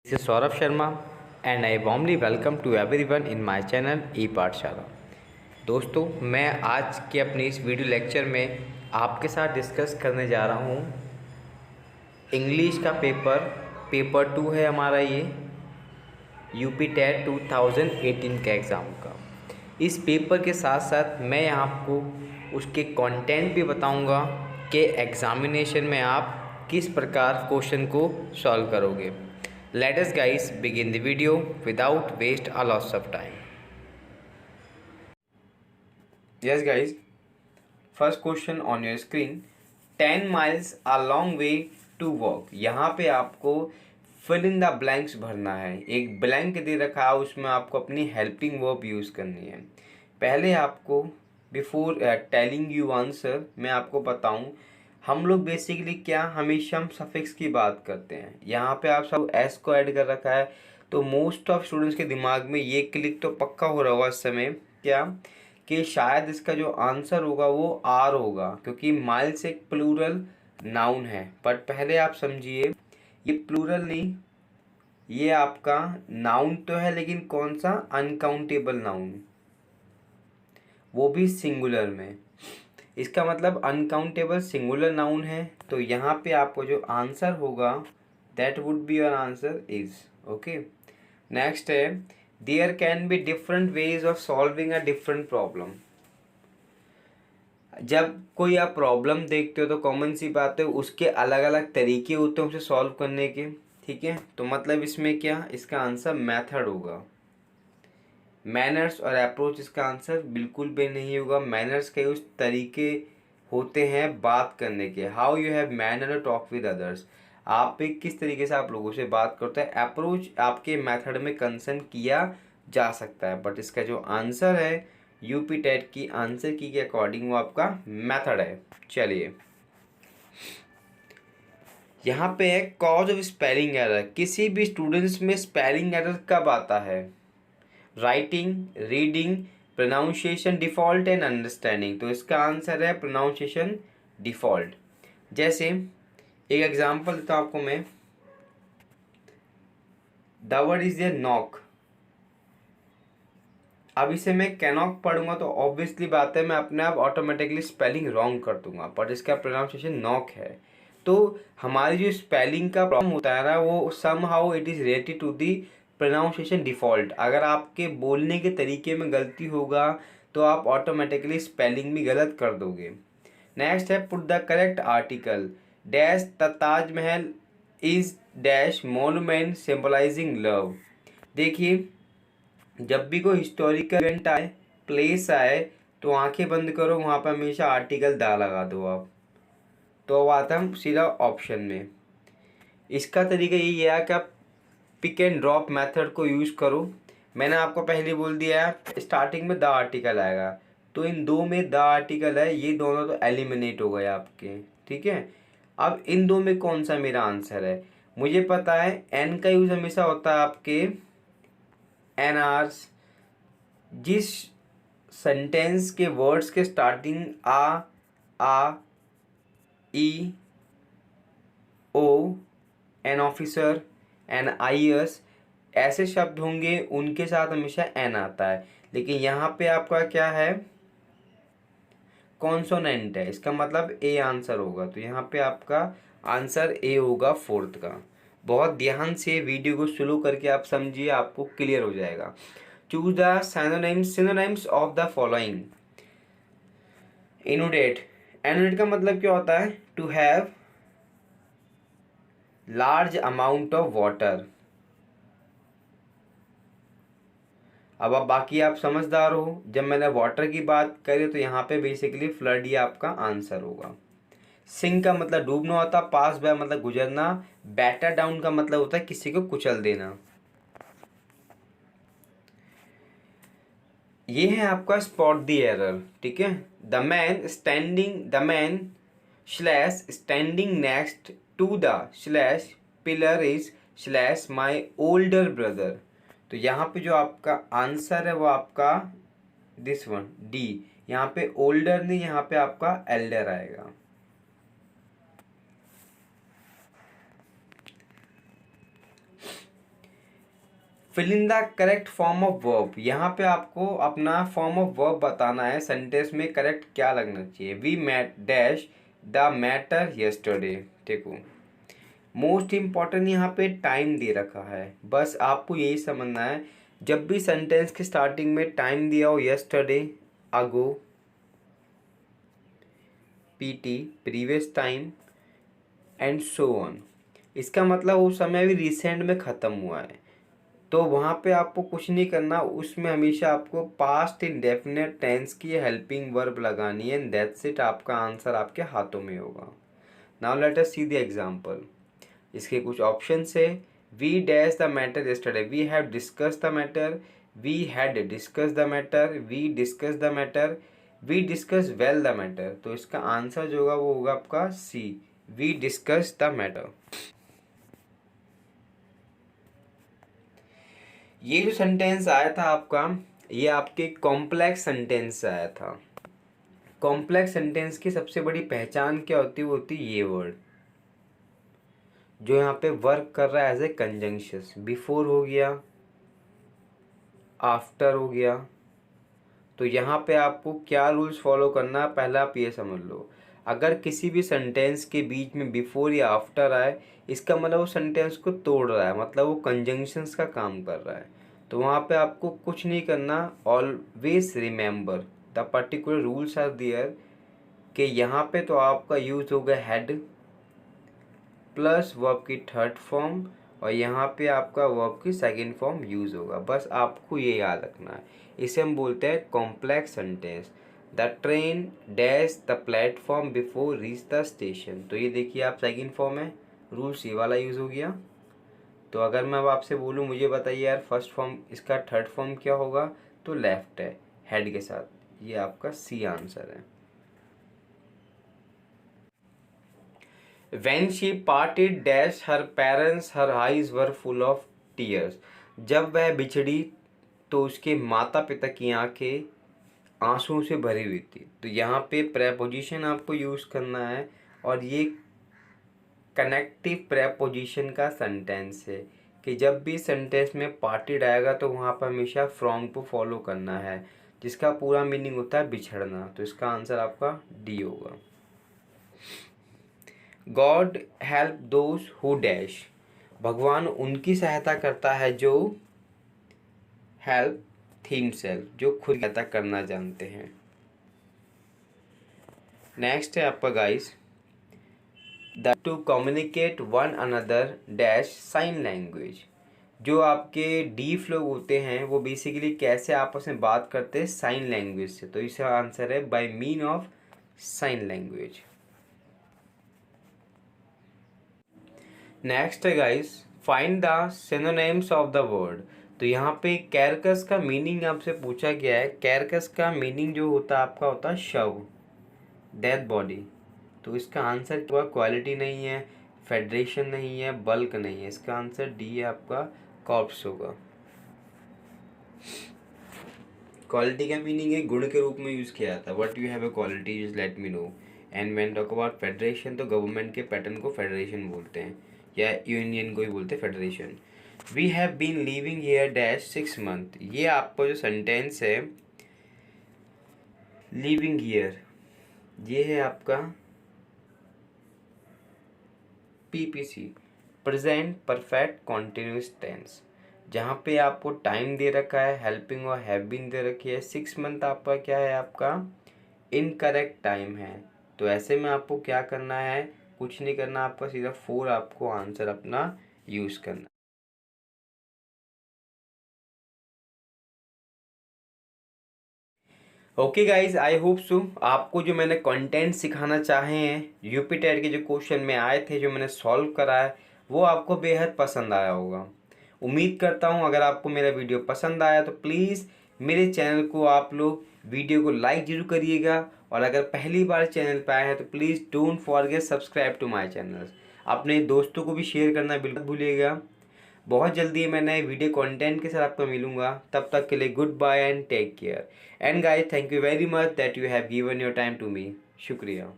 This is Saurabh Sharma and I warmly welcome to everyone in my channel e-पाठशाला। दोस्तों, मैं आज के अपनी इस वीडियो लेक्चर में आपके साथ डिस्कस करने जा रहा हूँ इंग्लिश का पेपर 2 है हमारा ये यूपी टेट 2018 का एग्ज़ाम का। इस पेपर के साथ साथ मैं आपको उसके कंटेंट भी बताऊंगा कि एग्ज़ामिनेशन में आप किस प्रकार क्वेश्चन को सॉल्व करोगे। Let us guys begin the video without waste a lots of time. Yes guys, first question on your screen. 10 miles a long way to walk. यहाँ पे आपको fill in the blanks भरना है। एक blank दे रखा है, उसमें आपको अपनी helping verb यूज़ करनी है। पहले आपको before telling you answer मैं आपको बताऊँ, हम लोग बेसिकली क्या हमेशा हम सफिक्स की बात करते हैं। यहाँ पे आप सब एस को ऐड कर रखा है, तो मोस्ट ऑफ स्टूडेंट्स के दिमाग में ये क्लिक तो पक्का हो रहा होगा इस समय क्या कि शायद इसका जो आंसर होगा वो आर होगा, क्योंकि माइल्स एक प्लूरल नाउन है। बट पहले आप समझिए, ये प्लूरल नहीं, ये आपका नाउन तो है, लेकिन कौन सा? अनकाउंटेबल नाउन, वो भी सिंगुलर में। इसका मतलब अनकाउंटेबल सिंगुलर नाउन है। तो यहाँ पे आपको जो आंसर होगा that would be your answer is okay. Next है there can be different ways of solving a different problem. जब कोई आप प्रॉब्लम देखते हो तो कॉमन सी बात है उसके अलग अलग तरीके होते हैं उसे सॉल्व करने के, ठीक है। तो मतलब इसमें क्या, इसका आंसर मेथड होगा। मैनर्स और अप्रोच इसका आंसर बिल्कुल भी नहीं होगा। मैनर्स के उस तरीके होते हैं बात करने के, how you have manner talk with others, आप एक किस तरीके से आप लोगों से बात करते हैं। अप्रोच आपके मेथड में कंसर्न किया जा सकता है, बट इसका जो आंसर है यूपी टेट की आंसर की के अकॉर्डिंग वो आपका मेथड है। चलिए, यहाँ पे है कॉज ऑफ स्पेलिंग एरर। किसी भी स्टूडेंट्स में स्पेलिंग एरर कब आता है? Writing, reading, pronunciation default and understanding. तो इसका आंसर है प्रोनाउंसिएशन डिफ़ॉल्ट। जैसे एक एग्जांपल देता हूँ आपको मैं, the word is a knock. अब इसे मैं कैनॉक पढ़ूंगा तो ऑब्वियसली बात है मैं अपने आप ऑटोमेटिकली स्पेलिंग रॉन्ग कर दूंगा, बट इसका प्रोनाउंसिएशन नॉक है। तो हमारी जो स्पेलिंग का प्रॉब्लम होता है ना, वो somehow it is related to the pronunciation default. अगर आपके बोलने के तरीके में गलती होगा तो आप ऑटोमेटिकली स्पेलिंग भी गलत कर दोगे। नेक्स्ट है put the correct article. Dash the Taj Mahal is dash monument symbolising love. देखिए, जब भी कोई हिस्टोरिकल इवेंट आए, प्लेस आए, तो आंखें बंद करो, वहाँ पर हमेशा आर्टिकल दा लगा दो आप, तो अब आता हम सीधा ऑप्शन में। इसका तरीका यही है कि आप पिक एंड ड्रॉप मेथड को यूज़ करो। मैंने आपको पहले बोल दिया है स्टार्टिंग में द आर्टिकल आएगा, तो इन दो में द आर्टिकल है, ये दोनों तो एलिमिनेट हो गए आपके, ठीक है। अब इन दो में कौन सा मेरा आंसर है? मुझे पता है एन का यूज़ हमेशा होता है आपके एन आर्स। जिस सेंटेंस के वर्ड्स के स्टार्टिंग आ ई ओ, an officer, an I S, ऐसे शब्द होंगे उनके साथ हमेशा एन आता है। लेकिन यहाँ पे आपका क्या है? कॉन्सोनेंट है, इसका मतलब ए आंसर होगा। तो यहाँ पे आपका आंसर ए होगा फोर्थ का। बहुत ध्यान से वीडियो को स्लो करके आप समझिए, आपको क्लियर हो जाएगा। Choose the synonyms of the following. Inundate. Inundate का मतलब क्या होता है? To have large amount of water. अब बाकी आप समझदार हो, जब मैंने वाटर की बात करी तो यहाँ पे बेसिकली फ्लड ही आपका आंसर होगा। सिंक का मतलब डूबना होता, पास बाय मतलब गुजरना, बैटर डाउन का मतलब होता है किसी को कुचल देना। ये है आपका स्पॉट द एरर, ठीक है। The man slash standing next to the slash pillar is slash my older brother. तो यहाँ पे जो आपका आंसर है वो आपका दिस वन डी। यहाँ पे ओल्डर नहीं, यहाँ पे आपका एल्डर आएगा। Fill in the correct form of verb. यहाँ पे आपको अपना फॉर्म ऑफ वर्ब बताना है, सेंटेंस में करेक्ट क्या लगना चाहिए। We met dash the matter yesterday. देखो मोस्ट इम्पॉर्टेंट यहाँ पे टाइम दे रखा है, बस आपको यही समझना है। जब भी सेंटेंस के स्टार्टिंग में टाइम दिया हो, yesterday, ago, PT, previous time and so on, इसका मतलब उस समय भी रिसेंट में ख़त्म हुआ है, तो वहाँ पे आपको कुछ नहीं करना। उसमें हमेशा आपको पास्ट इंडेफिनिट टेंस की हेल्पिंग वर्ब लगानी है, दैट्स इट। आपका आंसर आपके हाथों में होगा। Now let us see the example. इसके कुछ ऑप्शन है। We dash the matter yesterday, we have discuss the matter, we had discuss the matter, we discuss the matter, we discuss well the matter. तो इसका answer जो होगा वो होगा आपका C, we discuss the matter. ये जो सेंटेंस आया था आपका, ये आपके कॉम्प्लेक्स सेंटेंस से आया था। कॉम्प्लेक्स सेंटेंस की सबसे बड़ी पहचान क्या होती है, वो होती है ये वर्ड जो यहाँ पे वर्क कर रहा है एज ए कंजंक्शंस। बिफोर हो गया, आफ्टर हो गया। तो यहाँ पे आपको क्या रूल्स फॉलो करना है, पहला आप ये समझ लो। अगर किसी भी सेंटेंस के बीच में बिफोर या आफ्टर आए, इसका मतलब वो सेंटेंस को तोड़ रहा है, मतलब वो कंजंक्शंस का काम कर रहा है। तो वहाँ पे आपको कुछ नहीं करना। Always remember the particular rules are there कि यहाँ पे तो आपका यूज होगा हैड प्लस वर्ब की थर्ड फॉर्म, और यहाँ पे आपका वर्ब की सेकंड फॉर्म यूज होगा। बस आपको ये याद रखना है। इसे हम बोलते हैं complex sentence. The train dash the platform before reach the station. तो ये देखिए आप सेकंड फॉर्म है, रूल सी वाला यूज हो गया। तो अगर मैं अब आपसे बोलूँ मुझे बताइए यार फर्स्ट फॉर्म इसका थर्ड फॉर्म क्या होगा, तो लेफ्ट है हेड के साथ। ये आपका सी आंसर है। When she parted dash her parents her eyes were full of tears। जब वह बिछड़ी तो उसके माता पिता की आंखें आंसुओं से भरी हुई थी। तो यहाँ पे प्रेपोजिशन आपको यूज़ करना है, और ये कनेक्टिव प्रेपोजिशन का सेंटेंस है कि जब भी सेंटेंस में पार्टेड आएगा तो वहाँ पर हमेशा फ्रॉम को फॉलो करना है, जिसका पूरा मीनिंग होता है बिछड़ना। तो इसका आंसर आपका डी होगा। God help those who dash, भगवान उनकी सहायता करता है जो हेल्प हिमसेल्फ, जो खुद सहायता करना जानते हैं। नेक्स्ट है आपका guys, the two communicate one another dash sign language. जो आपके डीफ लोग होते हैं वो बेसिकली कैसे आपस में बात करते हैं, साइन लैंग्वेज से। तो इसका आंसर है by mean of sign language. Next है guys, find the synonyms of the word. तो यहाँ पे कैरकस का मीनिंग आपसे पूछा गया है। कैरकस का मीनिंग जो होता है आपका होता है शव, डेथ बॉडी। तो इसका आंसर क्या, क्वालिटी नहीं है, फेडरेशन नहीं है, बल्क नहीं है। इसका आंसर डी है आपका कॉर्प्स होगा। क्वालिटी का मीनिंग है गुण के रूप में यूज किया जाता है। What you have a quality just let me know. And when talk about federation, तो गवर्नमेंट के पैटर्न को फेडरेशन बोलते हैं, या यूनियन को ही बोलते हैं federation. We have been living here dash 6 month. ये आपका जो सेंटेंस है लिविंग हियर, ये है आपका PPC, present perfect continuous tense. जहाँ पे आपको टाइम दे रखा है, हेल्पिंग और हैव बीन दे रखी है। 6 मंथ आपका क्या है, आपका इनकरेक्ट टाइम है। तो ऐसे में आपको क्या करना है, कुछ नहीं करना, आपका सीधा 4 आपको आंसर अपना यूज करना। Okay guys, I hope so आपको जो मैंने कंटेंट सिखाना चाहे हैं, यूपी टेट के जो क्वेश्चन में आए थे, जो मैंने सॉल्व करा है, वो आपको बेहद पसंद आया होगा। उम्मीद करता हूँ अगर आपको मेरा वीडियो पसंद आया तो प्लीज़ मेरे चैनल को आप लोग वीडियो को लाइक जरूर करिएगा, और अगर पहली बार चैनल पर आए हैं तो please don't forget subscribe to my channel. अपने दोस्तों को भी शेयर करना बिल्कुल भूलिएगा। बहुत जल्दी मैं नए वीडियो कंटेंट के साथ आपको मिलूंगा। तब तक के लिए good bye and take care. And guys, thank you very much that you have given your time to me. शुक्रिया।